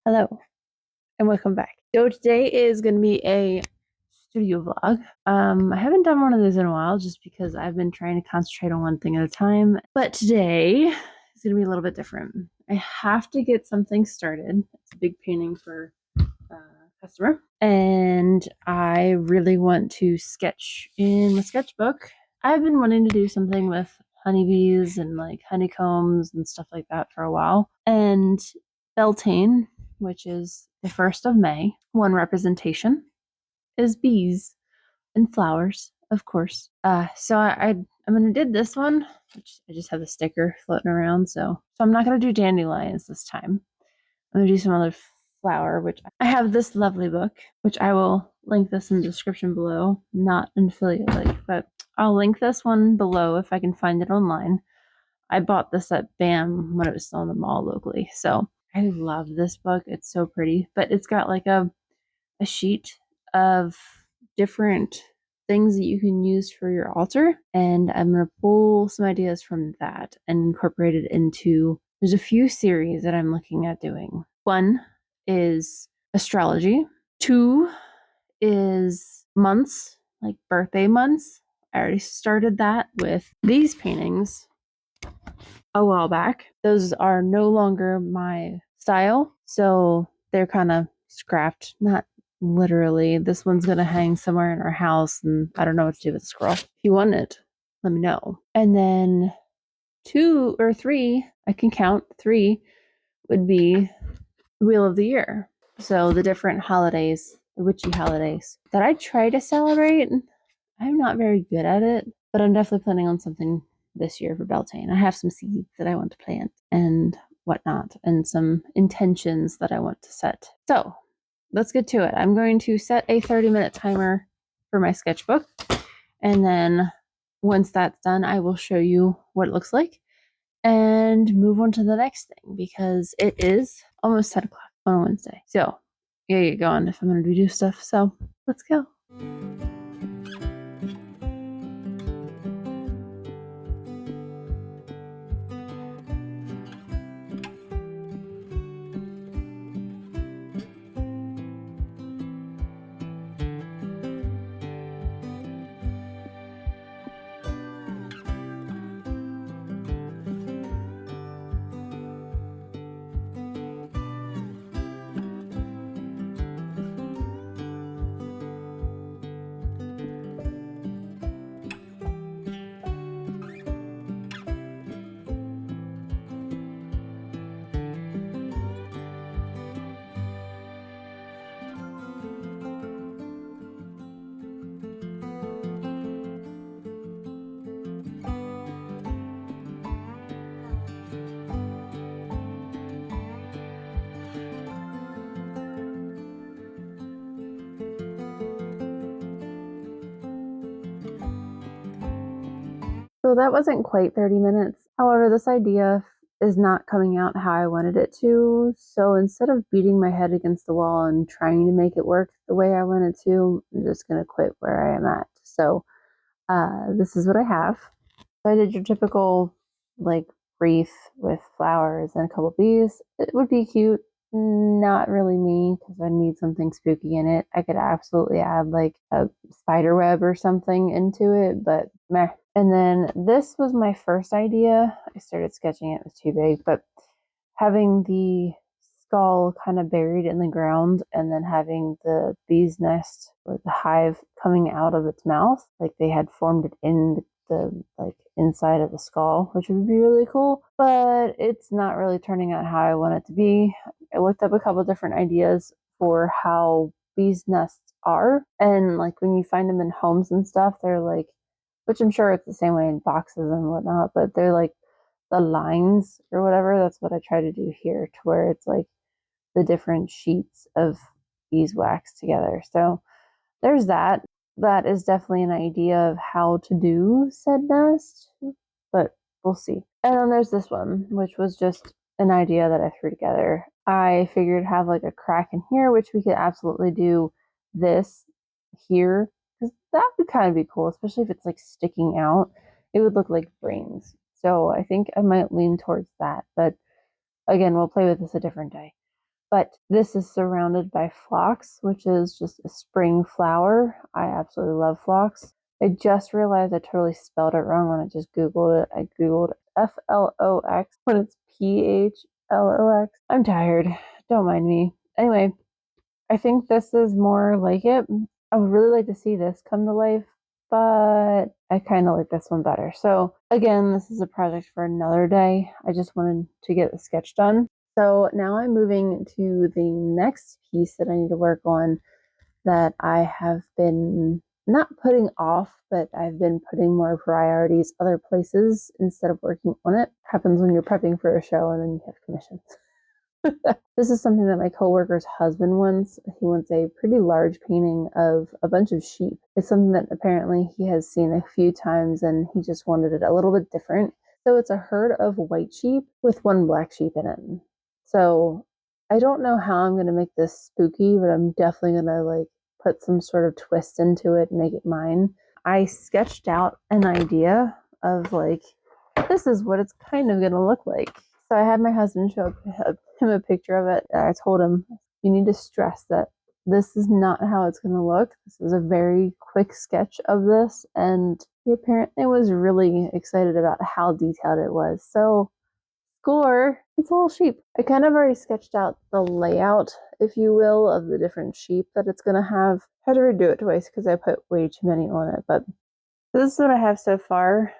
Hello and welcome back. So today is going to be a studio vlog. I haven't done one of those in a while just because I've been trying to concentrate on one thing at a time. But today is going to be a little bit different. I have to get something started. It's a big painting for a customer. And I really want to sketch in the sketchbook. I've been wanting to do something with honeybees and like honeycombs and stuff like that for a while. And Beltane, which is the 1st of May, one representation is bees and flowers, of course. I'm gonna do this one, which I just have the sticker floating around. So I'm not gonna do dandelions this time. I'm gonna do some other flower, which I have this lovely book, which I will link this in the description below. Not an affiliate link, but I'll link this one below if I can find it online. I bought this at BAM when it was still in the mall locally. So I love this book. It's so pretty, but it's got like a sheet of different things that you can use for your altar. And I'm going to pull some ideas from that and incorporate it into, there's a few series that I'm looking at doing. One is astrology. Two is months, like birthday months. I already started that with these paintings a while back. Those are no longer my style, so they're kind of scrapped. Not literally. This one's gonna hang somewhere in our house, and I don't know what to do with the squirrel. If you want it, let me know. And then 2 or 3, I can count 3, would be the Wheel of the Year. So the different holidays, the witchy holidays that I try to celebrate. I'm not very good at it, but I'm definitely planning on something this year for Beltane. I have some seeds that I want to plant and whatnot, and some intentions that I want to set. So let's get to it. I'm going to set a 30-minute timer for my sketchbook, and then once that's done, I will show you what it looks like and move on to the next thing because it is almost 10 o'clock on a Wednesday. So yeah, get going if I'm going to do stuff. So let's go. So that wasn't quite 30 minutes. However, this idea is not coming out how I wanted it to. So instead of beating my head against the wall and trying to make it work the way I wanted to, I'm just going to quit where I am at. So this is what I have. So I did your typical like wreath with flowers and a couple bees. It would be cute. Not really me because I need something spooky in it. I could absolutely add like a spider web or something into it, but meh. And then this was my first idea. I started sketching it, it was too big, but having the skull kind of buried in the ground and then having the bee's nest or the hive coming out of its mouth, like they had formed it in the like inside of the skull, which would be really cool, but it's not really turning out how I want it to be. I looked up a couple different ideas for how bees nests are, and like when you find them in homes and stuff, they're like, which I'm sure it's the same way in boxes and whatnot, but they're like the lines or whatever. That's what I try to do here, to where it's like the different sheets of beeswax together. So there's that. That is definitely an idea of how to do said nest, but we'll see. And then there's this one, which was just an idea that I threw together. I figured have like a crack in here, which we could absolutely do this here, because that would kind of be cool, especially if it's like sticking out. It would look like brains. So I think I might lean towards that, but again, we'll play with this a different day. but this is surrounded by phlox, which is just a spring flower. I absolutely love phlox. I just realized I totally spelled it wrong when I just Googled it. I Googled F-L-O-X when it's P-H-L-O-X. I'm tired. Don't mind me. Anyway, I think this is more like it. I would really like to see this come to life, but I kind of like this one better. So again, this is a project for another day. I just wanted to get the sketch done. So now I'm moving to the next piece that I need to work on that I have been not putting off, but I've been putting more priorities other places instead of working on it. Happens when you're prepping for a show and then you have commissions. This is something that my coworker's husband wants. He wants a pretty large painting of a bunch of sheep. It's something that apparently he has seen a few times and he just wanted it a little bit different. So it's a herd of white sheep with one black sheep in it. So I don't know how I'm going to make this spooky, but I'm definitely going to like put some sort of twist into it and make it mine. I sketched out an idea of like, this is what it's kind of going to look like. So I had my husband show him a picture of it. I told him, you need to stress that this is not how it's going to look. This is a very quick sketch of this. And he apparently was really excited about how detailed it was. So score, it's a little sheep. I kind of already sketched out the layout, if you will, of the different sheep that it's going to have. I had to redo it twice because I put way too many on it. But this is what I have so far.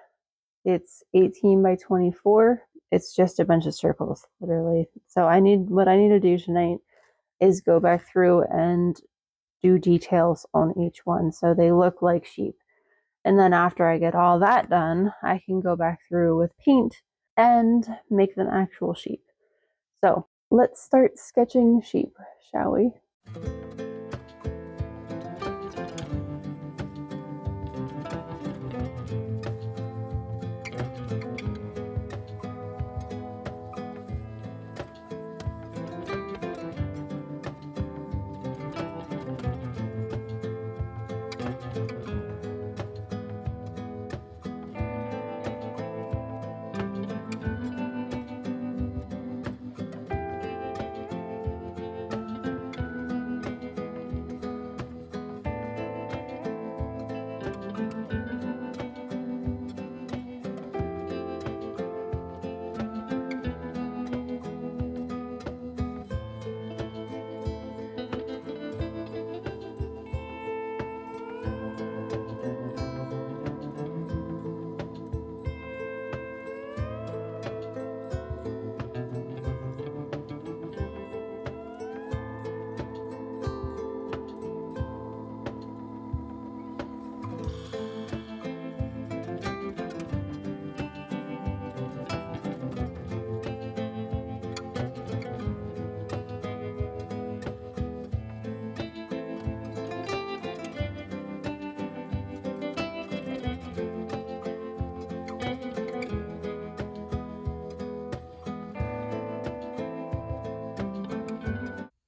It's 18 by 24. It's just a bunch of circles, literally. So what I need to do tonight is go back through and do details on each one so they look like sheep. And then after I get all that done, I can go back through with paint and make them actual sheep. So let's start sketching sheep, shall we?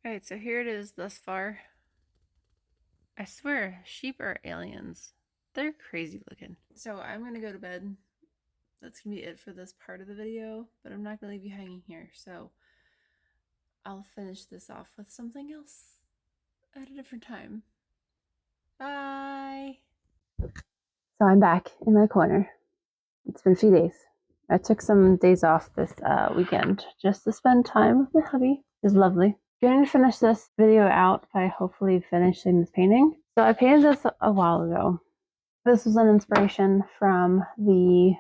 Alright, so here it is thus far. I swear, sheep are aliens. They're crazy looking. So I'm gonna go to bed. That's gonna be it for this part of the video, but I'm not gonna leave you hanging here. So I'll finish this off with something else at a different time. Bye! So I'm back in my corner. It's been a few days. I took some days off this weekend just to spend time with my hubby. It was lovely. I'm going to finish this video out by hopefully finishing this painting. So I painted this a while ago. This was an inspiration from the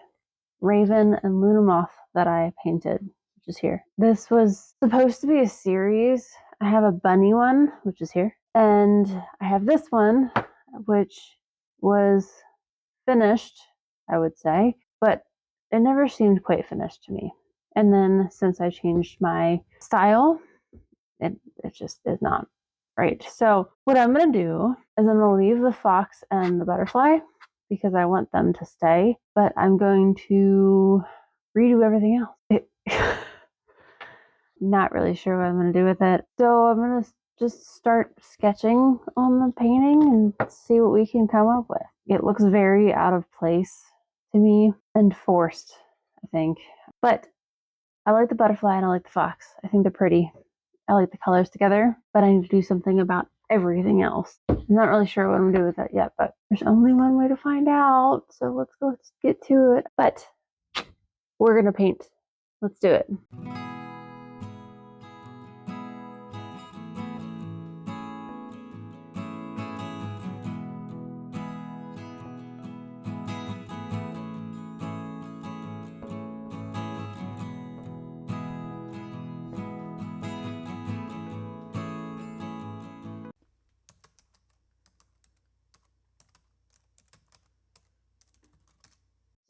Raven and Luna Moth that I painted, which is here. This was supposed to be a series. I have a bunny one, which is here. And I have this one, which was finished, I would say, but it never seemed quite finished to me. And then since I changed my style, it just is not right. So what I'm going to do is I'm going to leave the fox and the butterfly because I want them to stay, but I'm going to redo everything else. Not really sure what I'm going to do with it. So I'm going to just start sketching on the painting and see what we can come up with. It looks very out of place to me and forced, I think. But I like the butterfly and I like the fox. I think they're pretty. I like the colors together, but I need to do something about everything else. I'm not really sure what I'm doing with that yet, but there's only one way to find out. So let's get to it. But we're gonna paint. Let's do it.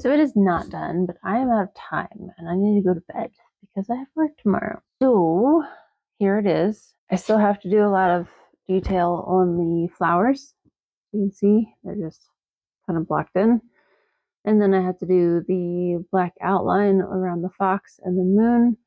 So it is not done, but I am out of time and I need to go to bed because I have work tomorrow. So here it is. I still have to do a lot of detail on the flowers. You can see they're just kind of blocked in. And then I have to do the black outline around the fox and the moon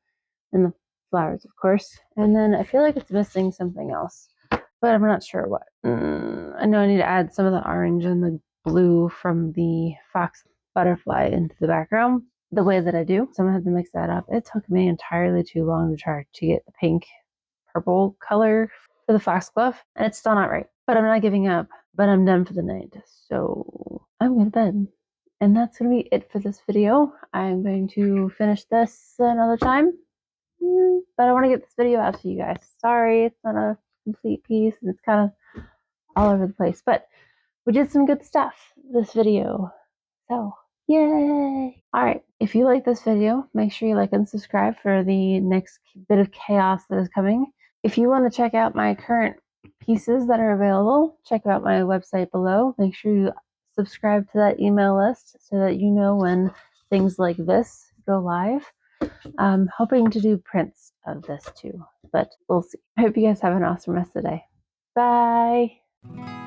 and the flowers, of course. And then I feel like it's missing something else, but I'm not sure what. I know I need to add some of the orange and the blue from the fox butterfly into the background the way that I do. So I'm gonna have to mix that up. It took me entirely too long to try to get the pink purple color for the foxglove, and it's still not right. But I'm not giving up, but I'm done for the night. So I'm going to bed. And that's going to be it for this video. I'm going to finish this another time. But I want to get this video out to you guys. Sorry, it's not a complete piece and it's kind of all over the place. But we did some good stuff this video. So, yay! Alright, if you like this video, make sure you like and subscribe for the next bit of chaos that is coming. If you want to check out my current pieces that are available, check out my website below. Make sure you subscribe to that email list so that you know when things like this go live. I'm hoping to do prints of this too, but we'll see. I hope you guys have an awesome rest of the day. Bye!